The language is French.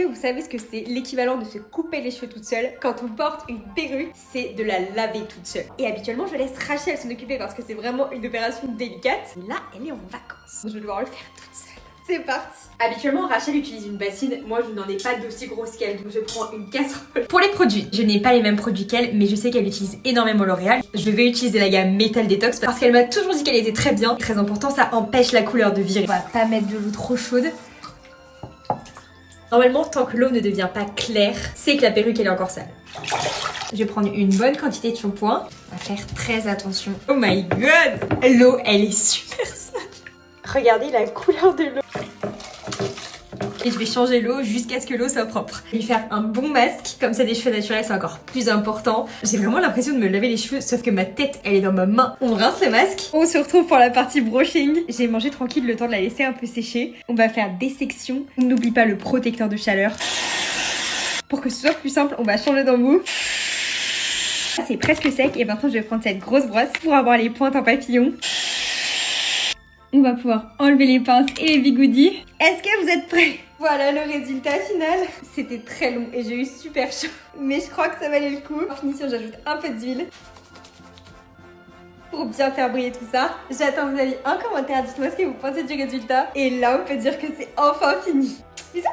que vous savez ce que c'est l'équivalent de se couper les cheveux toute seule? Quand on porte une perruque, c'est de la laver toute seule. Et habituellement, je laisse Rachel s'en occuper parce que c'est vraiment une opération délicate. Et là, elle est en vacances. Je vais devoir le faire toute seule. C'est parti. Habituellement, Rachel utilise une bassine. Moi, je n'en ai pas d'aussi grosse qu'elle, donc je prends une casserole. Pour les produits, je n'ai pas les mêmes produits qu'elle, mais je sais qu'elle utilise énormément L'Oréal. Je vais utiliser la gamme Metal Detox parce qu'elle m'a toujours dit qu'elle était très bien. Très important, ça empêche la couleur de virer. On va pas mettre de l'eau trop chaude. Normalement, tant que l'eau ne devient pas claire, c'est que la perruque elle est encore sale. Je vais prendre une bonne quantité de shampoing. On va faire très attention. Oh my god! L'eau, elle est super sale. Regardez la couleur de l'eau. Et je vais changer l'eau jusqu'à ce que l'eau soit propre. Je vais faire un bon masque, comme ça des cheveux naturels c'est encore plus important. J'ai vraiment l'impression de me laver les cheveux, sauf que ma tête elle est dans ma main. On rince le masque. On se retrouve pour la partie brushing. J'ai mangé tranquille le temps de la laisser un peu sécher. On va faire des sections. On n'oublie pas le protecteur de chaleur. Pour que ce soit plus simple, on va changer d'embout. C'est presque sec et maintenant je vais prendre cette grosse brosse pour avoir les pointes en papillon. On va pouvoir enlever les pinces et les bigoudis. Est-ce que vous êtes prêts? Voilà le résultat final. C'était très long et j'ai eu super chaud. Mais je crois que ça valait le coup. En finition, j'ajoute un peu d'huile pour bien faire briller tout ça. J'attends vos avis en commentaire. Dites-moi ce que vous pensez du résultat. Et là, on peut dire que c'est enfin fini. Bisous!